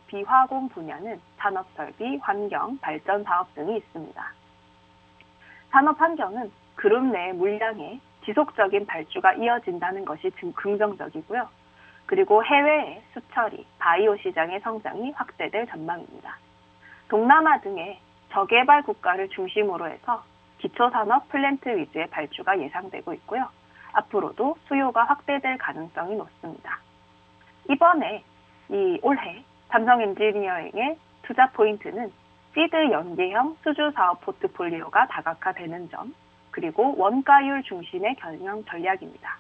Speaker 1: 비화공 분야는 산업 설비, 환경, 발전 사업 등이 있습니다. 산업 환경은 그룹 내 물량의 지속적인 발주가 이어진다는 것이 긍정적이고요. 그리고 해외의 수처리, 바이오 시장의 성장이 확대될 전망입니다. 동남아 등의 저개발 국가를 중심으로 해서 기초산업 플랜트 위주의 발주가 예상되고 있고요. 앞으로도 수요가 확대될 가능성이 높습니다. 이번에 올해 삼성 엔지니어링의 투자 포인트는 피드 연계형 수주 사업 포트폴리오가 다각화되는 점, 그리고 원가율 중심의 경영 전략입니다.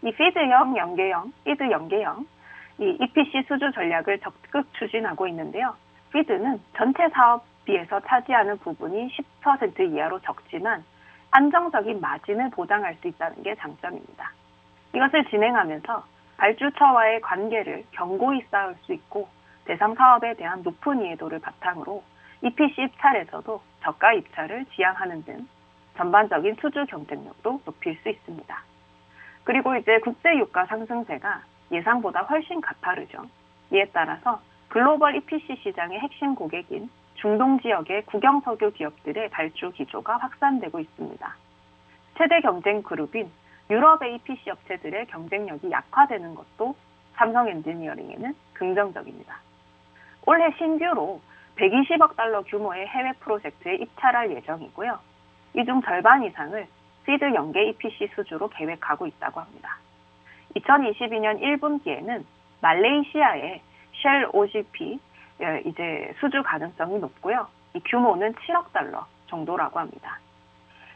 Speaker 1: 이 피드 연계형, 이 EPC 수주 전략을 적극 추진하고 있는데요. 피드는 전체 사업비에서 차지하는 부분이 10% 이하로 적지만 안정적인 마진을 보장할 수 있다는 게 장점입니다. 이것을 진행하면서 발주처와의 관계를 견고히 쌓을 수 있고 대상 사업에 대한 높은 이해도를 바탕으로 EPC 입찰에서도 저가 입찰을 지향하는 등 전반적인 수주 경쟁력도 높일 수 있습니다. 그리고 이제 국제 유가 상승세가 예상보다 훨씬 가파르죠. 이에 따라서 글로벌 EPC 시장의 핵심 고객인 중동 지역의 국영석유 기업들의 발주 기조가 확산되고 있습니다. 최대 경쟁 그룹인 유럽의 EPC 업체들의 경쟁력이 약화되는 것도 삼성 엔지니어링에는 긍정적입니다. 올해 신규로 120억 달러 규모의 해외 프로젝트에 입찰할 예정이고요. 이 중 절반 이상을 피드 연계 EPC 수주로 계획하고 있다고 합니다. 2022년 1분기에는 말레이시아의 쉘 OGP 이제 수주 가능성이 높고요. 이 규모는 7억 달러 정도라고 합니다.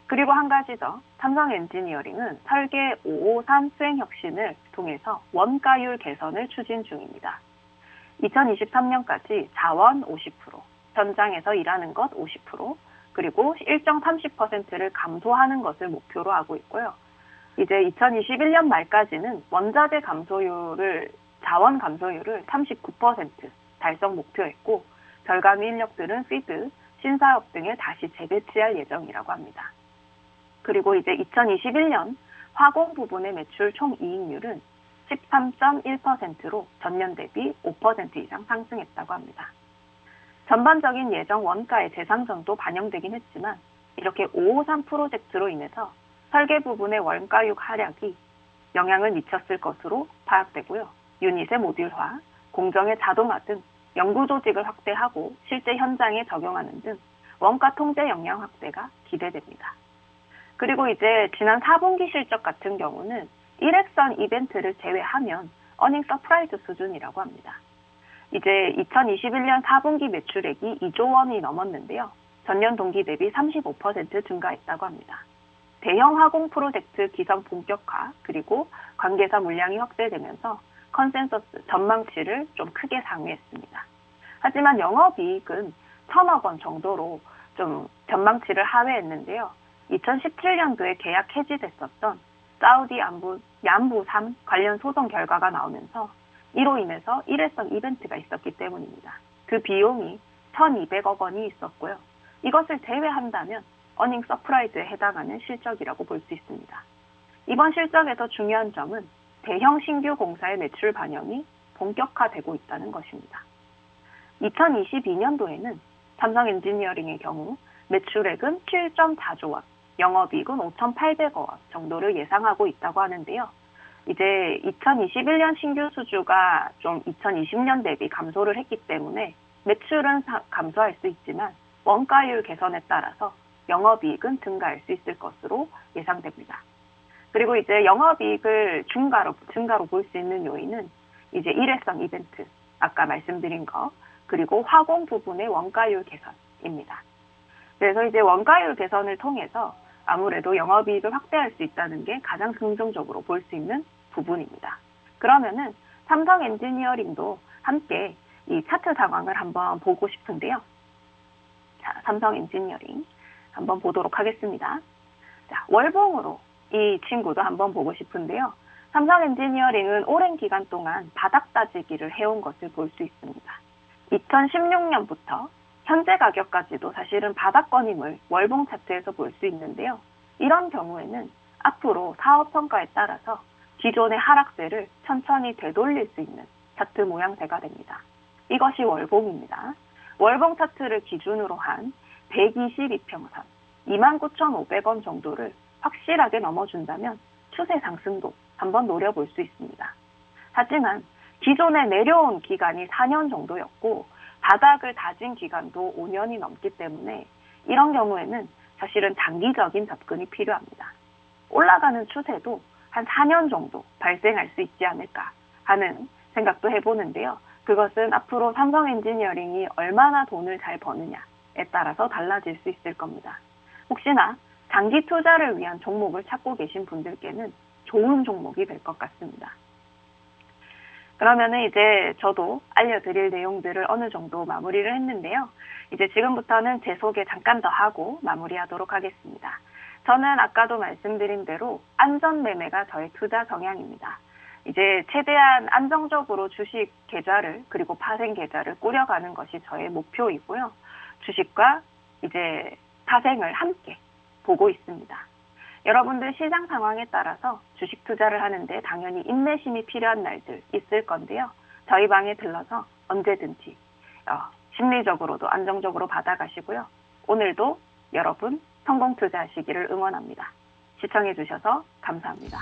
Speaker 1: 그리고 한 가지 더, 삼성 엔지니어링은 설계 553 수행 혁신을 통해서 원가율 개선을 추진 중입니다. 2023년까지 자원 50%, 현장에서 일하는 것 50%, 그리고 일정 30%를 감소하는 것을 목표로 하고 있고요. 이제 2021년 말까지는 원자재 자원 감소율을 39% 달성 목표했고, 결과미 인력들은 피드, 신사업 등에 다시 재배치할 예정이라고 합니다. 그리고 이제 2021년 화공 부분의 매출 총이익률은 13.1%로 전년 대비 5% 이상 상승했다고 합니다. 전반적인 예정 원가의 재상정도 반영되긴 했지만 이렇게 553 프로젝트로 인해서 설계 부분의 원가율 하락이 영향을 미쳤을 것으로 파악되고요. 유닛의 모듈화, 공정의 자동화 등 연구 조직을 확대하고 실제 현장에 적용하는 등 원가 통제 역량 확대가 기대됩니다. 그리고 이제 지난 4분기 실적 같은 경우는 일획선 이벤트를 제외하면 어닝 서프라이즈 수준이라고 합니다. 이제 2021년 4분기 매출액이 2조 원이 넘었는데요. 전년 동기 대비 35% 증가했다고 합니다. 대형 화공 프로젝트 기성 본격화 그리고 관계사 물량이 확대되면서 컨센서스 전망치를 좀 크게 상회했습니다. 하지만 영업이익은 1,000억 원 정도로 좀 전망치를 하회했는데요. 2017년도에 계약 해지됐었던 사우디 얀부 3 관련 소송 결과가 나오면서 이로 인해서 일회성 이벤트가 있었기 때문입니다. 그 비용이 1,200억 원이 있었고요. 이것을 제외한다면 어닝 서프라이즈에 해당하는 실적이라고 볼 수 있습니다. 이번 실적에서 중요한 점은 대형 신규 공사의 매출 반영이 본격화되고 있다는 것입니다. 2022년도에는 삼성 엔지니어링의 경우 매출액은 7.4조 원, 영업이익은 5,800억 원 정도를 예상하고 있다고 하는데요. 이제 2021년 신규 수주가 좀 2020년 대비 감소를 했기 때문에 매출은 감소할 수 있지만 원가율 개선에 따라서 영업이익은 증가할 수 있을 것으로 예상됩니다. 그리고 이제 영업이익을 증가로 볼 수 있는 요인은 이제 일회성 이벤트, 아까 말씀드린 거, 그리고 화공 부분의 원가율 개선입니다. 그래서 이제 원가율 개선을 통해서 아무래도 영업이익을 확대할 수 있다는 게 가장 긍정적으로 볼 수 있는 부분입니다. 그러면은 삼성 엔지니어링도 함께 이 차트 상황을 한번 보고 싶은데요. 자, 삼성 엔지니어링 한번 보도록 하겠습니다. 자, 월봉으로 이 친구도 한번 보고 싶은데요. 삼성 엔지니어링은 오랜 기간 동안 바닥 따지기를 해온 것을 볼 수 있습니다. 2016년부터 현재 가격까지도 사실은 바닥권임을 월봉 차트에서 볼 수 있는데요. 이런 경우에는 앞으로 사업 평가에 따라서 기존의 하락세를 천천히 되돌릴 수 있는 차트 모양새가 됩니다. 이것이 월봉입니다. 월봉 차트를 기준으로 한 122평선, 29,500원 정도를 확실하게 넘어준다면 추세 상승도 한번 노려볼 수 있습니다. 하지만 기존에 내려온 기간이 4년 정도였고 바닥을 다진 기간도 5년이 넘기 때문에 이런 경우에는 사실은 장기적인 접근이 필요합니다. 올라가는 추세도 한 4년 정도 발생할 수 있지 않을까 하는 생각도 해보는데요. 그것은 앞으로 삼성 엔지니어링이 얼마나 돈을 잘 버느냐에 따라서 달라질 수 있을 겁니다. 혹시나 장기 투자를 위한 종목을 찾고 계신 분들께는 좋은 종목이 될 것 같습니다. 그러면은 이제 저도 알려드릴 내용들을 어느 정도 마무리를 했는데요. 이제 지금부터는 제 소개 잠깐 더 하고 마무리하도록 하겠습니다. 저는 아까도 말씀드린 대로 안전 매매가 저의 투자 성향입니다. 이제 최대한 안정적으로 주식 계좌를 그리고 파생 계좌를 꾸려가는 것이 저의 목표이고요. 주식과 이제 파생을 함께 보고 있습니다. 여러분들 시장 상황에 따라서 주식 투자를 하는데 당연히 인내심이 필요한 날들 있을 건데요. 저희 방에 들러서 언제든지 심리적으로도 안정적으로 받아가시고요. 오늘도 여러분 성공 투자하시기를 응원합니다. 시청해 주셔서 감사합니다.